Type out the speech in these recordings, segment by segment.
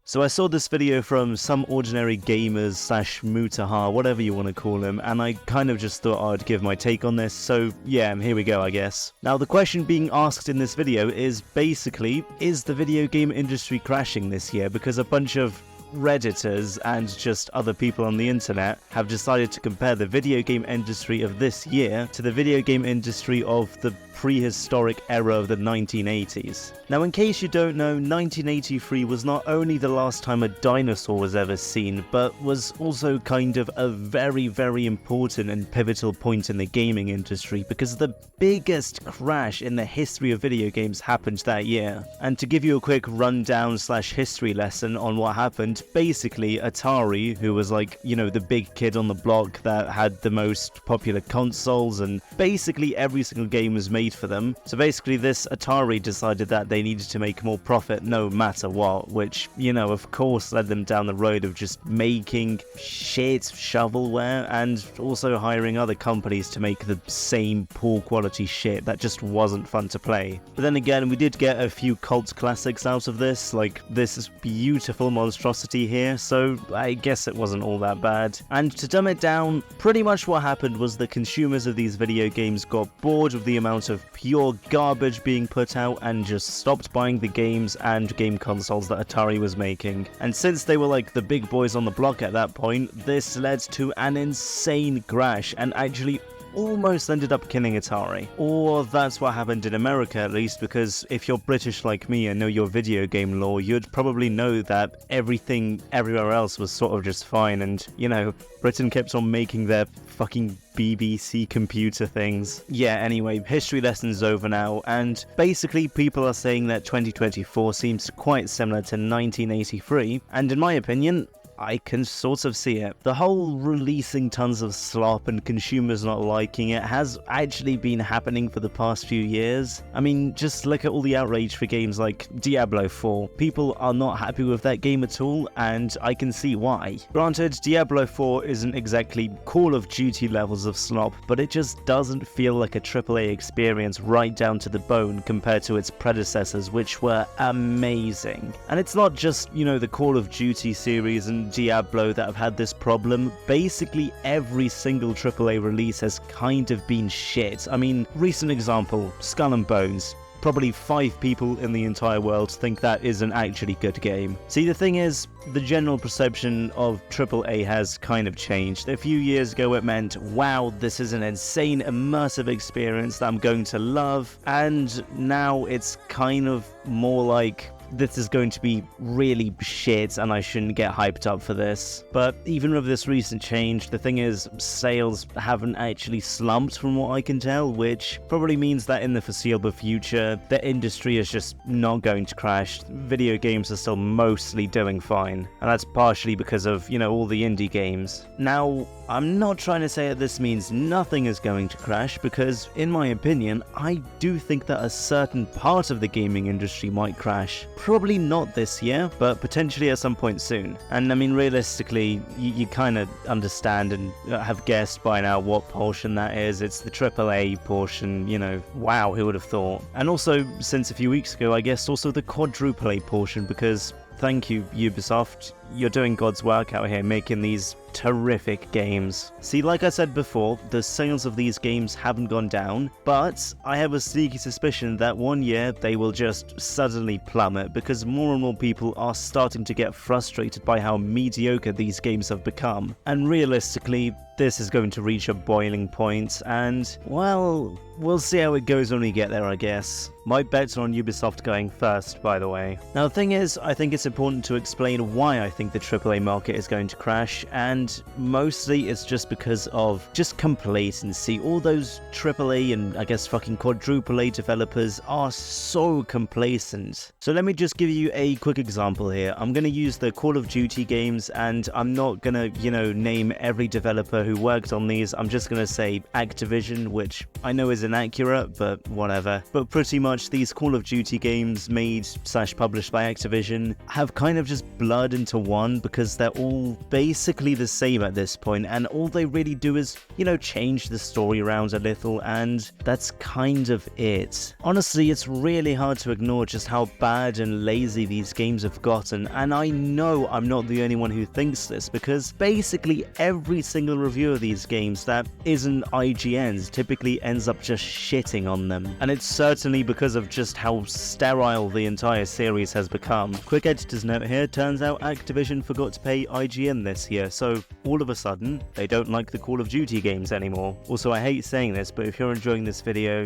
So I saw this video from some ordinary gamers slash mutaha, whatever you want to call him, and I kind of just thought I'd give my take on this, so yeah, here we go I guess. Now the question being asked in this video is basically, is the video game industry crashing this year? Because a bunch of Redditors and just other people on the internet have decided to compare the video game industry of this year to the video game industry of the prehistoric era of the 1980s. Now in case you don't know, 1983 was not only the last time a dinosaur was ever seen, but was also kind of a very important and pivotal point in the gaming industry because the biggest crash in the history of video games happened that year. And to give you a quick rundown slash history lesson on what happened, basically Atari, who was like, you know, the big kid on the block that had the most popular consoles and basically every single game was made for them. So basically this Atari decided that they needed to make more profit no matter what, which, you know, of course led them down the road of just making shit shovelware and also hiring other companies to make the same poor quality shit that just wasn't fun to play. But then again, we did get a few cult classics out of this, like this beautiful monstrosity here, so I guess it wasn't all that bad. And to dumb it down, pretty much what happened was the consumers of these video games got bored of the amount of pure garbage being put out and just stopped buying the games and game consoles that Atari was making. And since they were like the big boys on the block at that point, this led to an insane crash and actually almost ended up killing Atari. Or that's what happened in America at least, because if you're British like me and know your video game lore, you'd probably know that everything everywhere else was sort of just fine and, you know, Britain kept on making their fucking BBC computer things. Yeah, anyway, history lesson's over now, and basically people are saying that 2024 seems quite similar to 1983, and in my opinion, I can sort of see it. The whole releasing tons of slop and consumers not liking it has actually been happening for the past few years. I mean, just look at all the outrage for games like Diablo 4. People are not happy with that game at all, and I can see why. Granted, Diablo 4 isn't exactly Call of Duty levels of slop, but it just doesn't feel like a AAA experience right down to the bone compared to its predecessors, which were amazing. And it's not just, you know, the Call of Duty series and Diablo that have had this problem. Basically every single AAA release has kind of been shit. I mean, recent example, Skull and Bones. Probably 5 people in the entire world think that is an actually good game. See, the thing is, the general perception of AAA has kind of changed. A few years ago it meant, wow, this is an insane immersive experience that I'm going to love, and now it's kind of more like, this is going to be really shit and I shouldn't get hyped up for this. But even with this recent change, the thing is, sales haven't actually slumped from what I can tell, which probably means that in the foreseeable future, the industry is just not going to crash. Video games are still mostly doing fine, and that's partially because of, you know, all the indie games. Now, I'm not trying to say that this means nothing is going to crash, because in my opinion, I do think that a certain part of the gaming industry might crash. Probably not this year, but potentially at some point soon. And I mean, realistically, you kind of understand and have guessed by now what portion that is. It's the AAA portion, you know, wow, who would have thought? And also, since a few weeks ago, I guess also the quadruple A portion, because thank you, Ubisoft, you're doing God's work out here making these terrific games. See, like I said before, the sales of these games haven't gone down, but I have a sneaky suspicion that one year they will just suddenly plummet because more and more people are starting to get frustrated by how mediocre these games have become. And realistically, this is going to reach a boiling point, and, well, we'll see how it goes when we get there, I guess. My bets are on Ubisoft going first, by the way. Now, the thing is, I think it's important to explain why I think the AAA market is going to crash, and mostly it's just because of just complacency. All those AAA and I guess fucking quadruple A developers are so complacent. So let me just give you a quick example here. I'm going to use the Call of Duty games, and I'm not going to, you know, name every developer who worked on these. I'm just going to say Activision, which I know is inaccurate, but whatever. But pretty much these Call of Duty games made / published by Activision have kind of just blurred into one because they're all basically the same at this point, and all they really do is, change the story around a little, and that's kind of it. Honestly, it's really hard to ignore just how bad and lazy these games have gotten, and I know I'm not the only one who thinks this, because basically every single review of these games that isn't IGN's typically ends up just shitting on them, and it's certainly because of just how sterile the entire series has become. Quick editor's note here, turns out Activision forgot to pay IGN this year, so all of a sudden they don't like the Call of Duty games anymore. Also, I hate saying this, but if you're enjoying this video,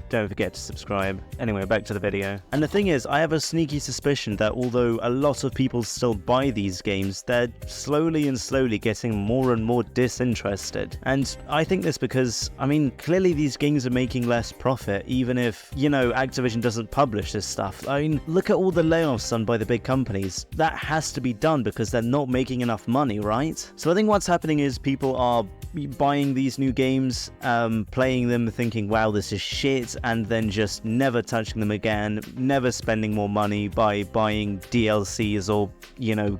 don't forget to subscribe. Anyway, back to the video. And the thing is, I have a sneaky suspicion that although a lot of people still buy these games, they're slowly getting more and more disinterested. And I think this because, clearly these games are making less profit, even if, Activision doesn't publish this stuff. Look at all the layoffs done by the big companies. That has to be done because they're not making enough money, right? So I think what's happening is people are buying these new games, playing them, thinking, wow, this is shit, and then just never touching them again, never spending more money by buying DLCs or,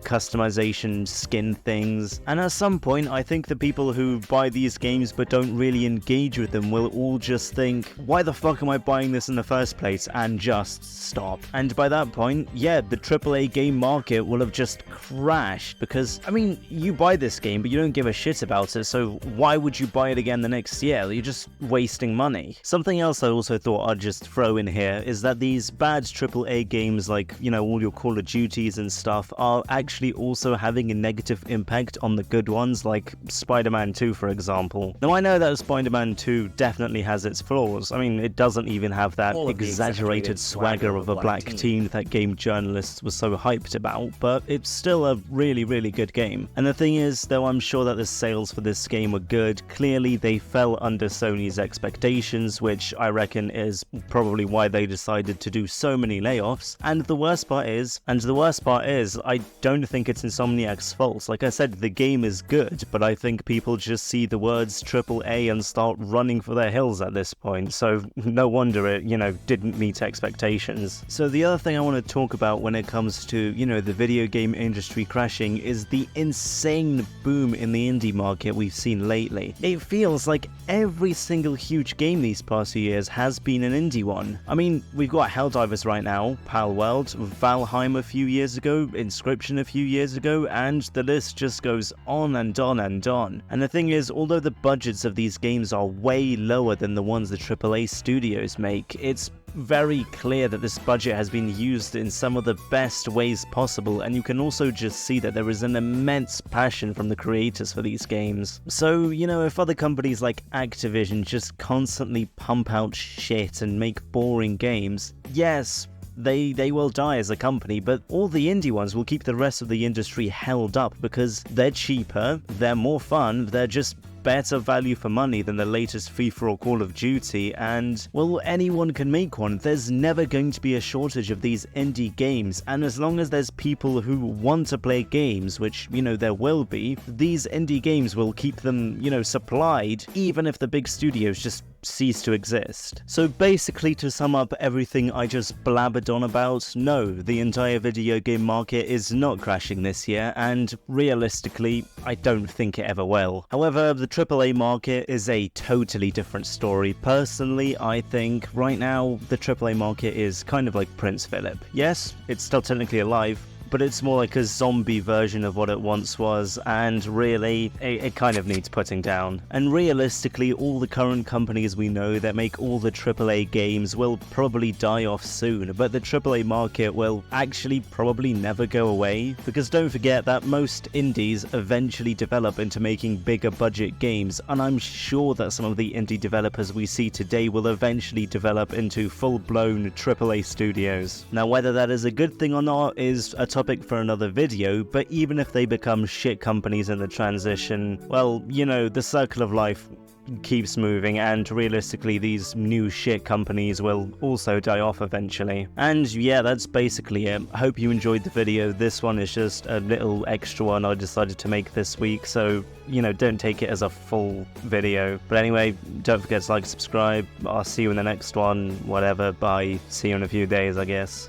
customization skin things. And at some point, I think the people who buy these games but don't really engage with them will all just think, why the fuck am I buying this in the first place, and just stop. And by that point, yeah, the AAA game market will have just crashed, because, you buy this game, but you don't give a shit about it, so why would you buy it again the next year? You're just wasting money. Something else I also thought I'd just throw in here is that these bad AAA games like, all your Call of Duties and stuff are actually also having a negative impact on the good ones, like Spider-Man 2, for example. Now, I know that Spider-Man 2 definitely has its flaws. It doesn't even have that exaggerated swagger of a black teen that game journalists were so hyped about, but it's still a really good game. And the thing is, though I'm sure that the sales for this game were good, clearly they fell under Sony's expectations, which I reckon is probably why they decided to do so many layoffs. And the worst part is, I don't think it's Insomniac's fault. Like I said, the game is good, but I think people just see the words AAA and start running for their hills at this point, so no wonder it, didn't meet expectations. So the other thing I want to talk about when it comes to, the video game industry crashing is the insane boom in the indie market we've seen lately. It feels like every single huge game these past few years has been an indie one. We've got Helldivers right now, Palworld, Valheim a few years ago, Inscription a few years ago, and the list just goes on and on and on. And the thing is, although the budgets of these games are way lower than the ones the AAA studios make, it's very clear that this budget has been used in some of the best ways possible, and you can also just see that there is an immense passion from the creators for these games. So, if other companies like Activision just constantly pump out shit and make boring games, yes, they will die as a company, but all the indie ones will keep the rest of the industry held up because they're cheaper, they're more fun, they're just better value for money than the latest FIFA or Call of Duty, and, well, anyone can make one. There's never going to be a shortage of these indie games, and as long as there's people who want to play games, which, there will be, these indie games will keep them, supplied, even if the big studios just cease to exist. So basically, to sum up everything I just blabbered on about, no, the entire video game market is not crashing this year, and realistically, I don't think it ever will. However, the AAA market is a totally different story. Personally, I think right now the AAA market is kind of like Prince Philip. Yes, it's still technically alive, but it's more like a zombie version of what it once was, and really, it kind of needs putting down. And realistically, all the current companies we know that make all the AAA games will probably die off soon, but the AAA market will actually probably never go away, because don't forget that most indies eventually develop into making bigger budget games, and I'm sure that some of the indie developers we see today will eventually develop into full-blown AAA studios. Now, whether that is a good thing or not is a topic for another video, but even if they become shit companies in the transition, well, the circle of life keeps moving, and realistically these new shit companies will also die off eventually. And yeah, that's basically it. I hope you enjoyed the video. This one is just a little extra one I decided to make this week, so don't take it as a full video. But anyway, don't forget to like, subscribe. I'll see you in the next one, whatever. Bye. See you in a few days, I guess.